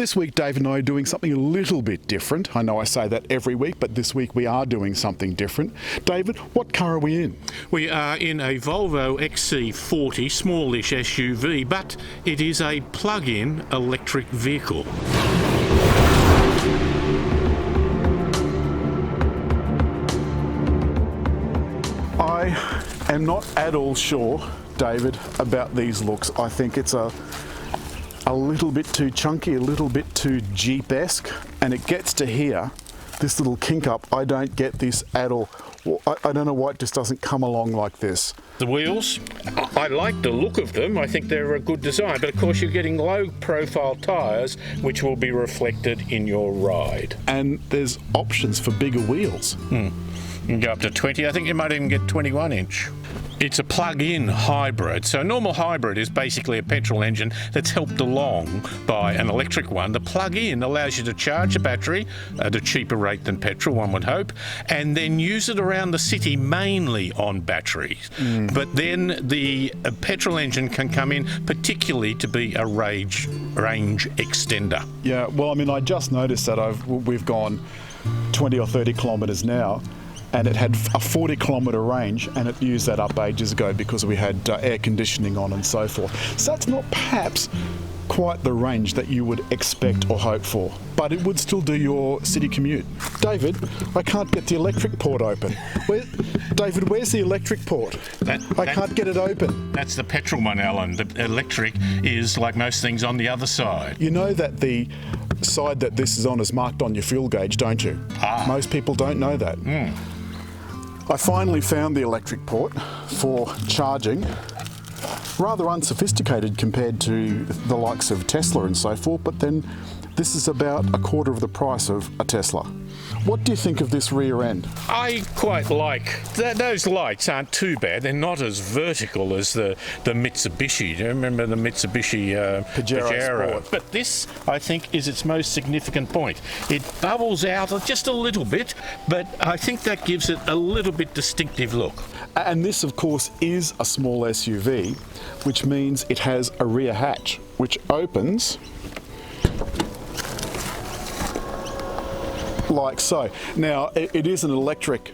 This week, Dave and I are doing something a little bit different. I know I say that every week, but this week we are doing something different. David, what car are we in? We are in a Volvo XC40, smallish SUV, but it is a plug-in electric vehicle. I am not at all sure, David, about these looks. I think it's a little bit too chunky, a little bit too Jeep-esque, and it gets to here, this little kink up, I don't get this at all. I don't know why it just doesn't come along like this. The wheels, I like the look of them. I think they're a good design, but of course you're getting low-profile tyres, which will be reflected in your ride. And there's options for bigger wheels. You can go up to 20. I think you might even get 21-inch. It's a plug-in hybrid. So a normal hybrid is basically a petrol engine that's helped along by an electric one. The plug-in allows you to charge a battery at a cheaper rate than petrol, one would hope, and then use it around the city mainly on batteries. But then the petrol engine can come in particularly to be a range extender. Yeah, well, I mean, I just noticed that we've gone 20 or 30 kilometres now, and it had a 40-kilometre range, and it used that up ages ago because we had air conditioning on and so forth. So that's not perhaps quite the range that you would expect or hope for, but it would still do your city commute. David, I can't get the electric port open. David, where's the electric port? I can't get it open. That's the petrol one, Alan. The electric is, like most things, on the other side. You know that the side that this is on is marked on your fuel gauge, don't you? Most people don't know that. I finally found the electric port for charging. Rather unsophisticated compared to the likes of Tesla and so forth, but then this is about a quarter of the price of a Tesla. What do you think of this rear end? I quite like that. Those lights aren't too bad. They're not as vertical as the Mitsubishi. Do you remember the Mitsubishi Pajero? Sport. But this, I think, is its most significant point. It bubbles out just a little bit, but I think that gives it a little bit distinctive look. And this, of course, is a small SUV, which means it has a rear hatch, which opens like so. Now, it is an electric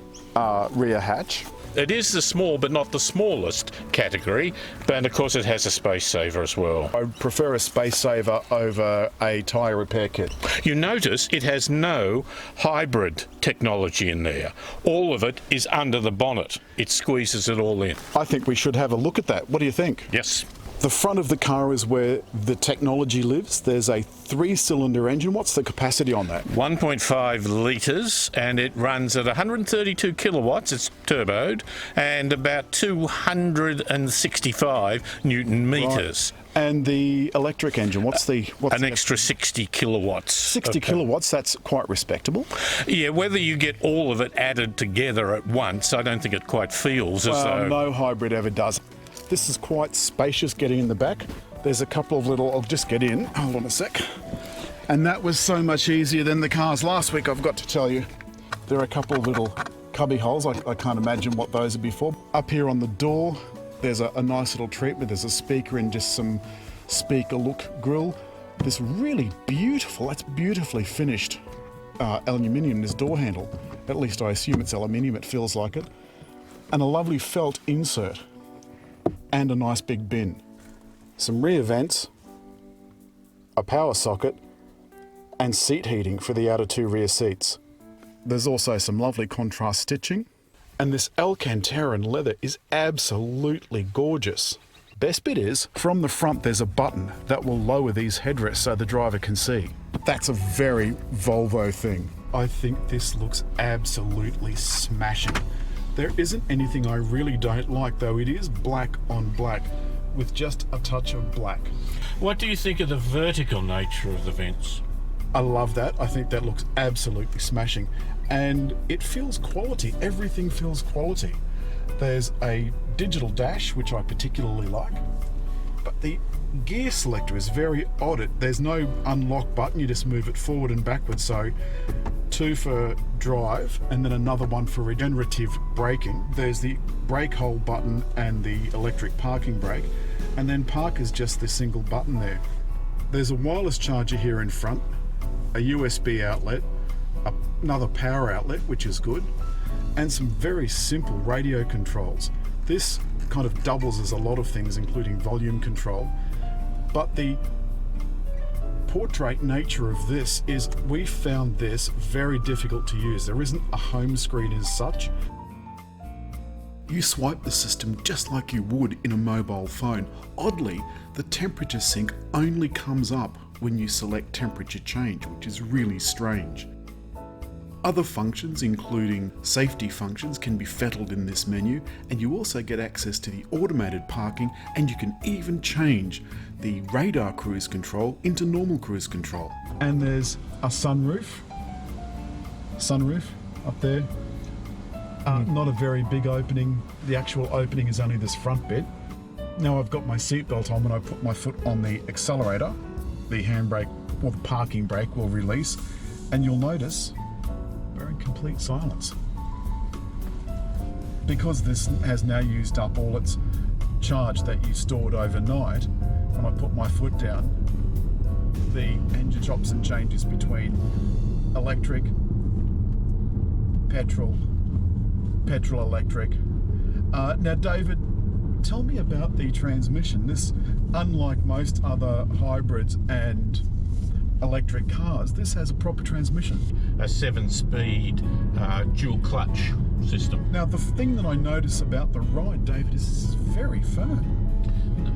rear hatch. It is the small, but not the smallest category, and of course it has a space saver as well. I prefer a space saver over a tyre repair kit. You notice it has no hybrid technology in there. All of it is under the bonnet. It squeezes it all in. I think we should have a look at that. What do you think? Yes. The front of the car is where the technology lives. There's a 3-cylinder engine. What's the capacity on that? 1.5 litres, and it runs at 132 kilowatts. It's turboed, and about 265 newton metres. Right. And the electric engine, what's an extra 60 kilowatts. 60 kilowatts, that's quite respectable. Yeah, whether you get all of it added together at once, I don't think it quite feels as though... No hybrid ever does. This is quite spacious getting in the back. There's a couple of little... I'll just get in. Hold on a sec. And that was so much easier than the cars last week, I've got to tell you. There are a couple of little cubby holes. I can't imagine what those would be for. Up here on the door, there's a nice little treatment. There's a speaker and just some speaker look grille. This really beautiful, that's beautifully finished aluminium, this door handle. At least I assume it's aluminium, it feels like it. And a lovely felt insert. And a nice big bin. Some rear vents, a power socket, and seat heating for the outer 2 rear seats. There's also some lovely contrast stitching. And this Alcantaran leather is absolutely gorgeous. Best bit is, from the front there's a button that will lower these headrests so the driver can see. That's a very Volvo thing. I think this looks absolutely smashing. There isn't anything I really don't like, though. It is black on black with just a touch of black. What do you think of the vertical nature of the vents? I love that. I think that looks absolutely smashing. And it feels quality. Everything feels quality. There's a digital dash, which I particularly like. But the gear selector is very odd. There's no unlock button. You just move it forward and backwards. So 2 for drive and then another one for regenerative braking. There's the brake hold button and the electric parking brake, and then park is just this single button there. There's a wireless charger here in front, a USB outlet, another power outlet, which is good, and some very simple radio controls. This kind of doubles as a lot of things, including volume control. But the portrait nature of this is we found this very difficult to use. There isn't a home screen as such. You swipe the system just like you would in a mobile phone. Oddly, the temperature sync only comes up when you select temperature change, which is really strange. Other functions, including safety functions, can be fettled in this menu, and you also get access to the automated parking, and you can even change the radar cruise control into normal cruise control. And there's a sunroof up there. Not a very big opening. The actual opening is only this front bit. Now I've got my seatbelt on. When I put my foot on the accelerator, the handbrake or the parking brake will release, and you'll notice we're in complete silence. Because this has now used up all its charge that you stored overnight, when I put my foot down, the engine chops and changes between electric, petrol, electric. Now David, tell me about the transmission. This, unlike most other hybrids and electric cars, this has a proper transmission. A 7-speed dual clutch system. Now the thing that I notice about the ride, David, is it's very firm.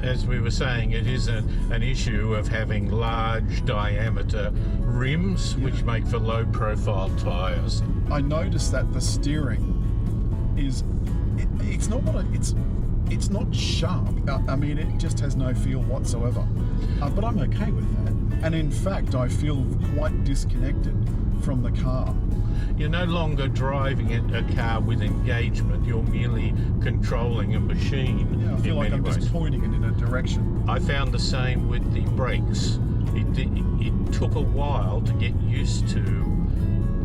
As we were saying, it is an issue of having large diameter rims, which make for low profile tyres. I noticed that the steering is, it's not sharp. I mean, it just has no feel whatsoever. But I'm okay with that. And in fact, I feel quite disconnected from the car. You're no longer driving a car with engagement, you're merely controlling a machine. Yeah, I feel like I'm just pointing it in a direction. I found the same with the brakes. It took a while to get used to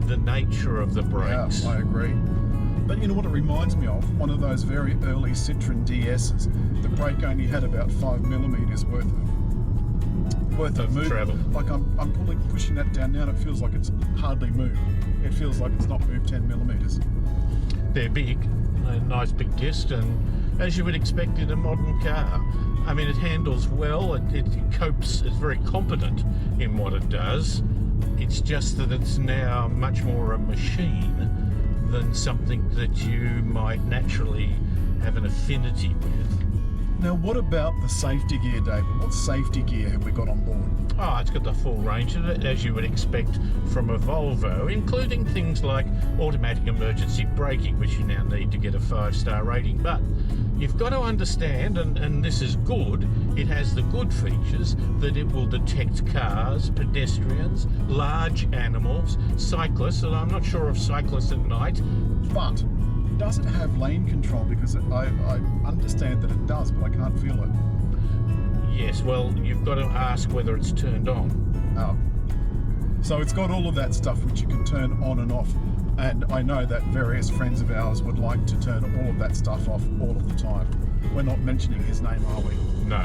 the nature of the brakes. Yeah, I agree. But you know what it reminds me of? One of those very early Citroen DS's. The brake only had about 5mm worth of movement. Travel. Like I'm pushing that down now, and it feels like it's hardly moved. It feels like it's not moved 10mm. They're big, a nice big disc, and as you would expect in a modern car. I mean, it handles well, it copes, it's very competent in what it does. It's just that it's now much more a machine than something that you might naturally have an affinity with. Now, what about the safety gear, David? What safety gear have we got on board? Oh, it's got the full range of it, as you would expect from a Volvo, including things like automatic emergency braking, which you now need to get a 5-star rating. But you've got to understand, and this is good, it has the good features that it will detect cars, pedestrians, large animals, cyclists, and I'm not sure of cyclists at night. But does it have lane control? Because I understand that it does, but I can't feel it. Yes, well, you've got to ask whether it's turned on. So it's got all of that stuff which you can turn on and off. And I know that various friends of ours would like to turn all of that stuff off all of the time. We're not mentioning his name, are we? No,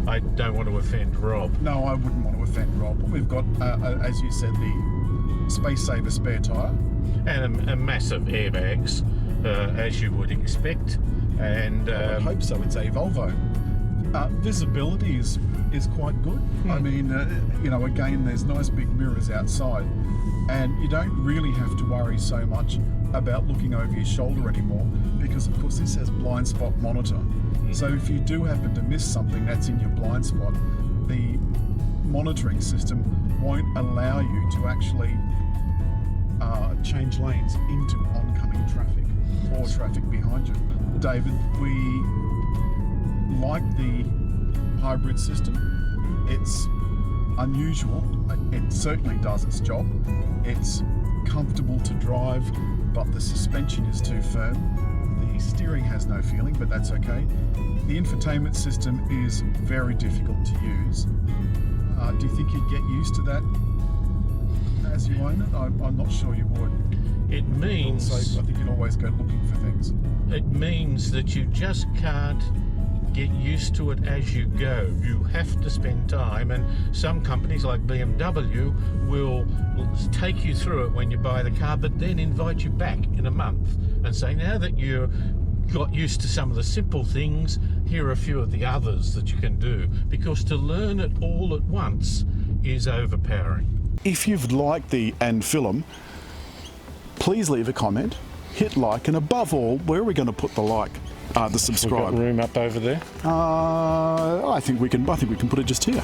I don't want to offend Rob. No, I wouldn't want to offend Rob. We've got, as you said, the Space Saver spare tyre. And a massive airbags, as you would expect. And I would hope so. It's a Volvo. Visibility is quite good. I mean, again, there's nice big mirrors outside, and you don't really have to worry so much about looking over your shoulder anymore, because of course this has blind spot monitor. So if you do happen to miss something that's in your blind spot, the monitoring system won't allow you to actually change lanes into oncoming traffic or traffic behind you. David, we like the hybrid system. It's unusual. It certainly does its job. It's comfortable to drive, but the suspension is too firm. The steering has no feeling, but that's okay. The infotainment system is very difficult to use. Do you think you'd get used to that as you own it? I'm not sure you would. It means... Also, I think you'd always go looking for things. It means that you just can't get used to it as you go. You have to spend time, and some companies like BMW will take you through it when you buy the car, but then invite you back in a month and say, now that you got used to some of the simple things, here are a few of the others that you can do, because to learn it all at once is overpowering. If you've liked the and film, please leave a comment, hit like, and above all, where are we going to put the like? The We've got subscribe. room up over there. I think we can put it just here.